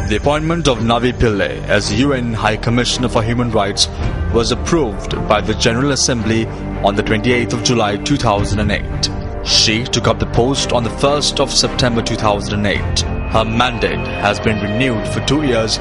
The appointment of Navi Pillay as UN High Commissioner for Human Rights was approved by the General Assembly on the 28th of July 2008. She took up the post on the 1st of September 2008. Her mandate has been renewed for 2 years,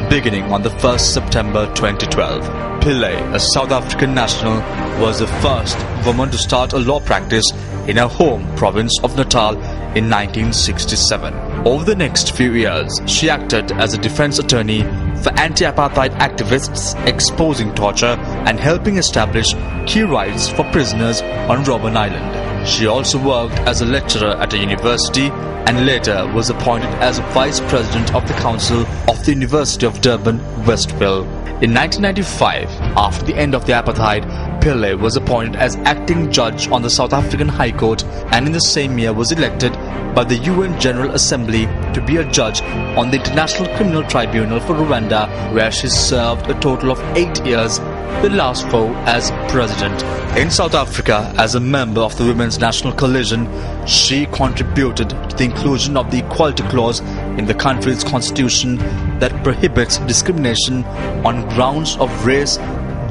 beginning on the 1st September 2012. Pillay, a South African national, was the first woman to start a law practice in her home province of Natal in 1967. Over the next few years, she acted as a defense attorney for anti-apartheid activists, exposing torture and helping establish key rights for prisoners on Robben Island. She also worked as a lecturer at a university and later was appointed as Vice President of the Council of the University of Durban, Westville. In 1995, after the end of the apartheid, Pillay was appointed as acting judge on the South African High Court and in the same year was elected by the UN General Assembly to be a judge on the International Criminal Tribunal for Rwanda, where she served a total of 8 years, the last 4 as president. In South Africa, as a member of the Women's National Coalition, she contributed to the inclusion of the Equality Clause in the country's constitution that prohibits discrimination on grounds of race,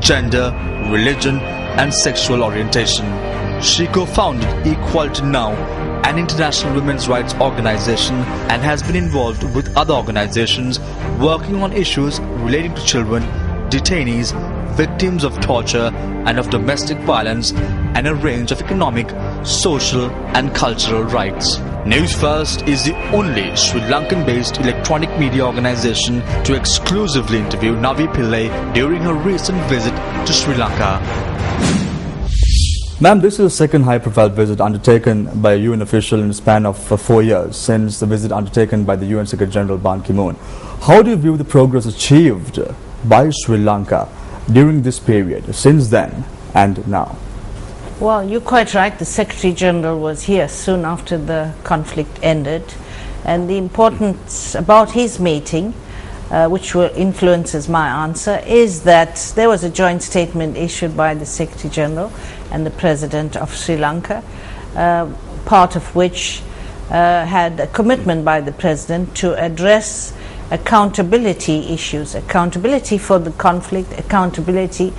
gender, religion and sexual orientation. She co-founded Equality Now, an international women's rights organization, and has been involved with other organizations working on issues relating to children, detainees, victims of torture and of domestic violence, and a range of economic, social and cultural rights. News First is the only Sri Lankan-based electronic media organization to exclusively interview Navi Pillay during her recent visit to Sri Lanka. Ma'am, this is the second high-profile visit undertaken by a UN official in a span of 4 years since the visit undertaken by the UN Secretary General Ban Ki-moon. How do you view the progress achieved by Sri Lanka during this period, since then and now? Well, you're quite right. The Secretary General was here soon after the conflict ended, and the importance about his meeting, which influences my answer, is that there was a joint statement issued by the Secretary General and the President of Sri Lanka, part of which had a commitment by the President to address accountability issues, accountability for the conflict, accountability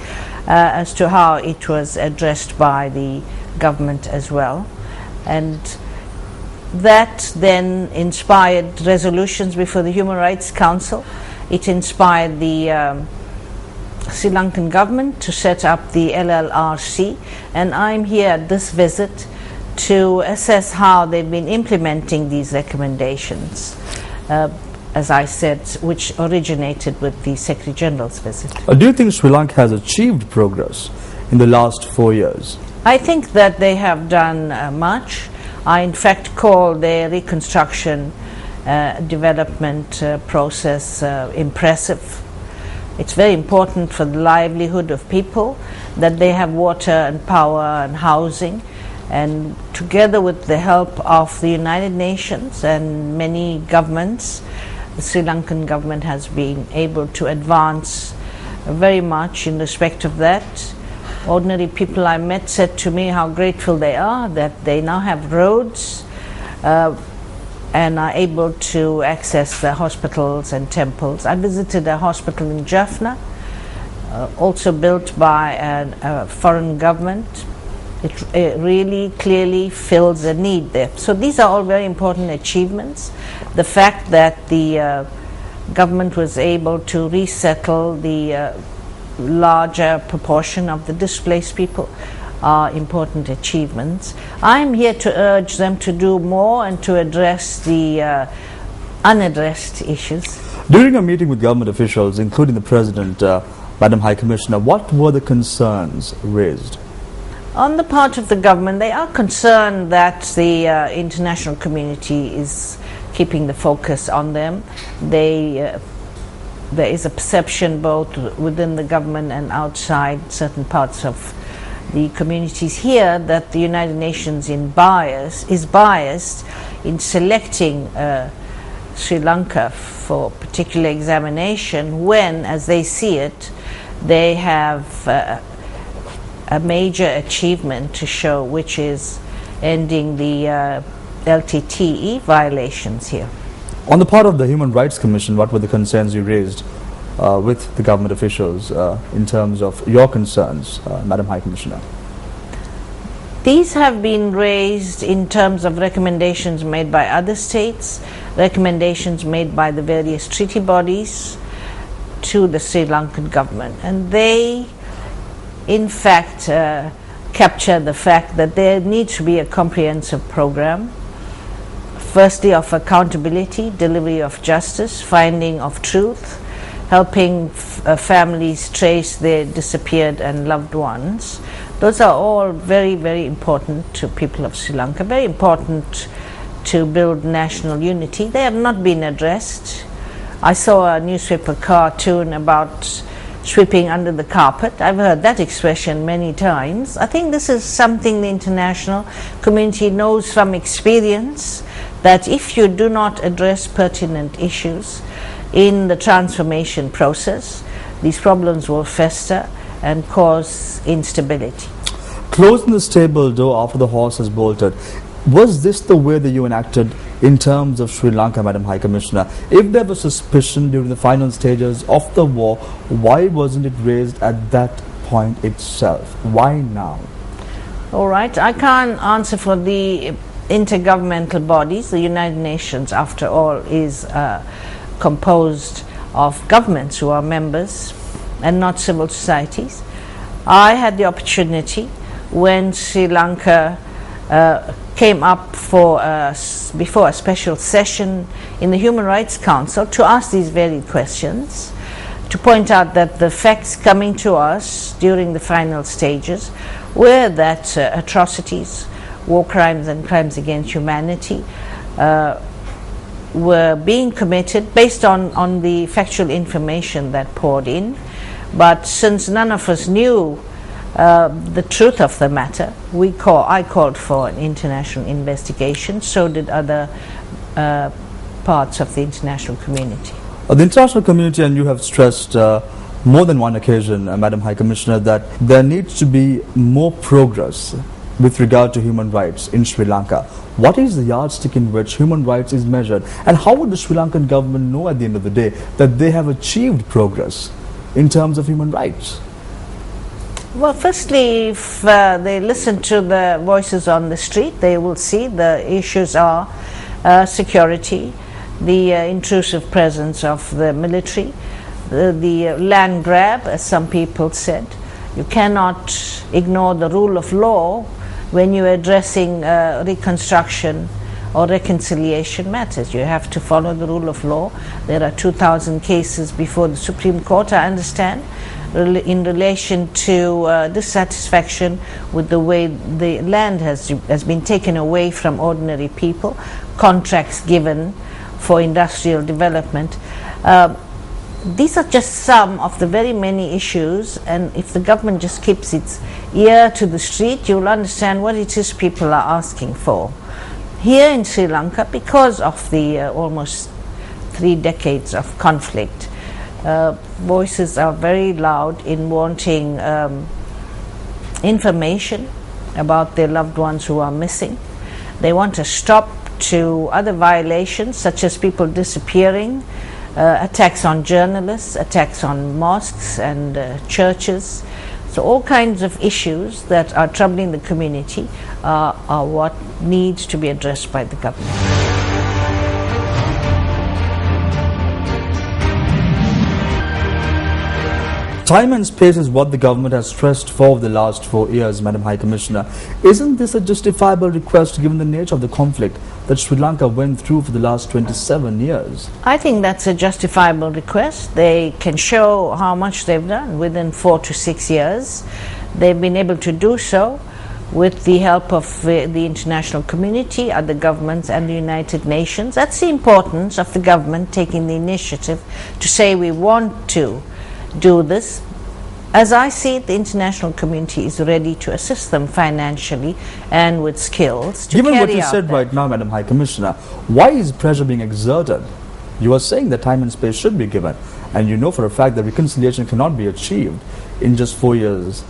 as to how it was addressed by the government as well. And that then inspired resolutions before the Human Rights Council. It inspired the Sri Lankan government to set up the LLRC, and I'm here at this visit to assess how they've been implementing these recommendations, as I said, which originated with the Secretary General's visit. Do you think Sri Lanka has achieved progress in the last 4 years? I think that they have done much. I in fact call their reconstruction development process impressive. It's very important for the livelihood of people that they have water and power and housing, and together with the help of the United Nations and many governments, the Sri Lankan government has been able to advance very much in respect of that. Ordinary people I met said to me how grateful they are that they now have roads and are able to access the hospitals and temples. I visited a hospital in Jaffna, also built by a foreign government. It really clearly fills a need there. So these are all very important achievements. The fact that the government was able to resettle the larger proportion of the displaced people are important achievements. I'm here to urge them to do more and to address the unaddressed issues. During a meeting with government officials, including the President, Madam High Commissioner, what were the concerns raised? On the part of the government, they are concerned that the international community is keeping the focus on them. There is a perception both within the government and outside certain parts of the communities here that the United Nations is biased in selecting Sri Lanka for particular examination when, as they see it, they have a major achievement to show, which is ending the LTTE violations here. On the part of the Human Rights Commission, what were the concerns you raised with the government officials in terms of your concerns, Madam High Commissioner? These have been raised in terms of recommendations made by other states, recommendations made by the various treaty bodies to the Sri Lankan government, and they in fact capture the fact that there needs to be a comprehensive program, firstly of accountability, delivery of justice, finding of truth, helping families trace their disappeared and loved ones. Those are all very, very important to people of Sri Lanka, very important to build national unity. They have not been addressed. I saw a newspaper cartoon about sweeping under the carpet. I've heard that expression many times. I think this is something the international community knows from experience, that if you do not address pertinent issues in the transformation process, these problems will fester and cause instability. Closing the stable door after the horse has bolted. Was this the way that you enacted in terms of Sri Lanka, Madam High Commissioner? If there was suspicion during the final stages of the war, why wasn't it raised at that point itself? Why now? All right, I can't answer for the intergovernmental bodies. The United Nations, after all, is composed of governments who are members and not civil societies. I had the opportunity when Sri Lanka came up for before a special session in the Human Rights Council to ask these very questions, to point out that the facts coming to us during the final stages were that atrocities, war crimes and crimes against humanity were being committed based on the factual information that poured in. But since none of us knew the truth of the matter, I called for an international investigation. So did other parts of the international community. The international community, and you have stressed more than one occasion, Madam High Commissioner, that there needs to be more progress with regard to human rights in Sri Lanka. What is the yardstick in which human rights is measured, and how would the Sri Lankan government know at the end of the day that they have achieved progress in terms of human rights? Well, firstly, if they listen to the voices on the street, they will see the issues are security, the intrusive presence of the military, the land grab, as some people said. You cannot ignore the rule of law when you're addressing reconstruction or reconciliation matters. You have to follow the rule of law. There are 2,000 cases before the Supreme Court, I understand, in relation to dissatisfaction with the way the land has been taken away from ordinary people, contracts given for industrial development. These are just some of the very many issues, and if the government just keeps its ear to the street, you'll understand what it is people are asking for. Here in Sri Lanka, because of the almost 3 decades of conflict, voices are very loud in wanting information about their loved ones who are missing. They want a stop to other violations, such as people disappearing, attacks on journalists, attacks on mosques and churches. So all kinds of issues that are troubling the community are what needs to be addressed by the government. Time and space is what the government has stressed for the last 4 years, Madam High Commissioner. Isn't this a justifiable request given the nature of the conflict that Sri Lanka went through for the last 27 years? I think that's a justifiable request. They can show how much they've done within 4 to 6 years. They've been able to do so with the help of the international community, other governments and the United Nations. That's the importance of the government taking the initiative to say we want to do this. As I see it, the international community is ready to assist them financially and with skills to Given carry what you out said that. right now, Madam High Commissioner, why is pressure being exerted? You are saying that time and space should be given, and you know for a fact that reconciliation cannot be achieved in just 4 years.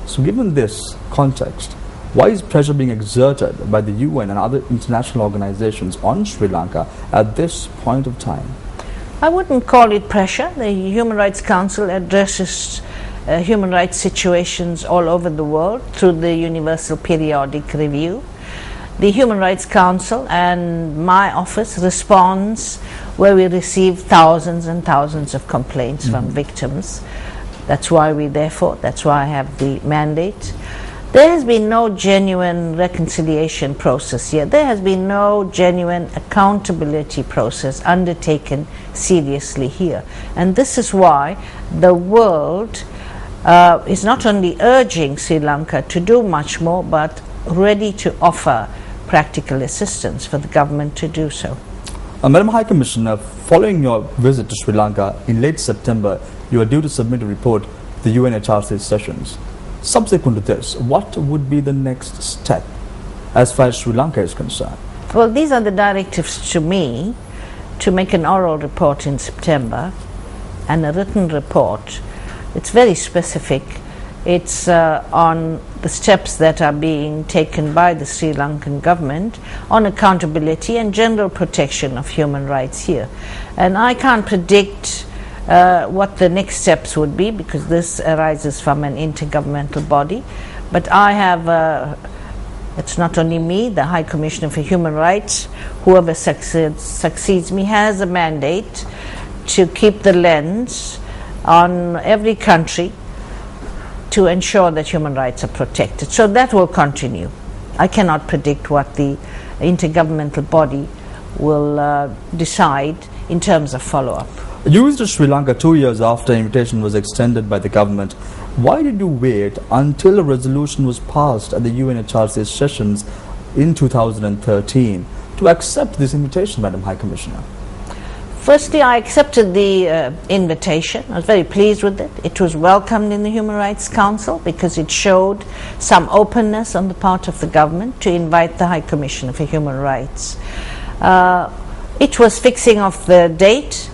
So given this context, Why is pressure being exerted by the UN and other international organizations on Sri Lanka at this point of time? I wouldn't call it pressure. The Human Rights Council addresses human rights situations all over the world through the Universal Periodic Review. The Human Rights Council and my office responds where we receive thousands and thousands of complaints from victims. That's why that's why I have the mandate. There has been no genuine reconciliation process here. There has been no genuine accountability process undertaken seriously here. And this is why the world is not only urging Sri Lanka to do much more, but ready to offer practical assistance for the government to do so. Madam High Commissioner, following your visit to Sri Lanka in late September, you are due to submit a report to the UNHRC sessions. Subsequent to this, what would be the next step as far as Sri Lanka is concerned? Well, these are the directives to me to make an oral report in September and a written report. It's very specific. It's on the steps that are being taken by the Sri Lankan government on accountability and general protection of human rights here. And I can't predict what the next steps would be, because this arises from an intergovernmental body. But I have, it's not only me, the High Commissioner for Human Rights, whoever succeeds me has a mandate to keep the lens on every country to ensure that human rights are protected. So that will continue. I cannot predict what the intergovernmental body will decide in terms of follow-up. You visited Sri Lanka 2 years after invitation was extended by the government. Why did you wait until a resolution was passed at the UNHRC sessions in 2013 to accept this invitation, Madam High Commissioner? Firstly, I accepted the invitation. I was very pleased with it. It was welcomed in the Human Rights Council because it showed some openness on the part of the government to invite the High Commissioner for Human Rights. It was fixing of the date,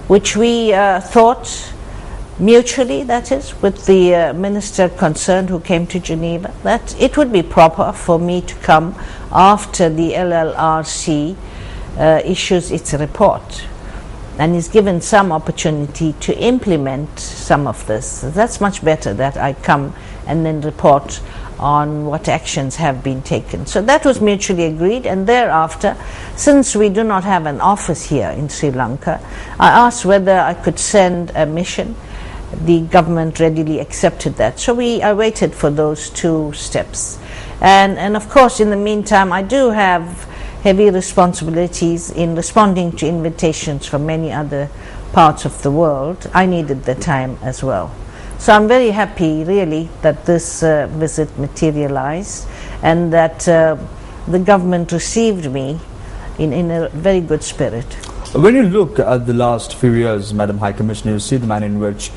which we thought mutually, that is, with the minister concerned who came to Geneva, that it would be proper for me to come after the LLRC issues its report and is given some opportunity to implement some of this. That's much better that I come and then report on what actions have been taken. So that was mutually agreed, and thereafter, since we do not have an office here in Sri Lanka, I asked whether I could send a mission. The government readily accepted that. So I waited for those two steps. And of course, in the meantime, I do have heavy responsibilities in responding to invitations from many other parts of the world. I needed the time as well. So I'm very happy, really, that this visit materialized and that the government received me in a very good spirit. When you look at the last few years, Madam High Commissioner, you see the manner in which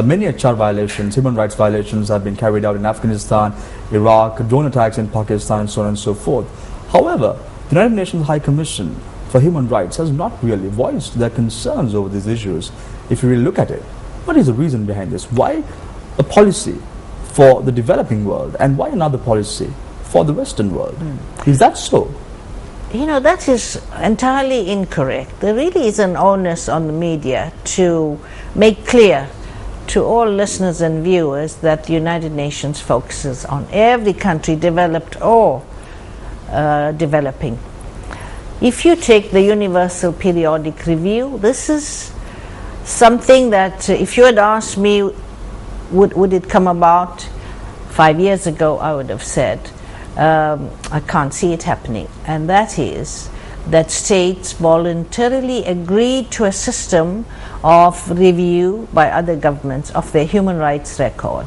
many HR violations, human rights violations have been carried out in Afghanistan, Iraq, drone attacks in Pakistan, and so on and so forth. However, the United Nations High Commission for Human Rights has not really voiced their concerns over these issues. If you really look at it, what is the reason behind this? Why a policy for the developing world and why another policy for the Western world? Is that so? You know, that is entirely incorrect. There really is an onus on the media to make clear to all listeners and viewers that the United Nations focuses on every country, developed or developing. If you take the Universal Periodic Review, this is something that if you had asked me would it come about 5 years ago, I would have said I can't see it happening. And that is that states voluntarily agreed to a system of review by other governments of their human rights record.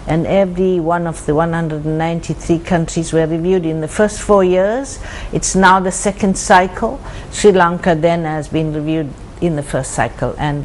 And every one of the 193 countries were reviewed in the first 4 years. It's now the second cycle. Sri Lanka then has been reviewed in the first cycle, and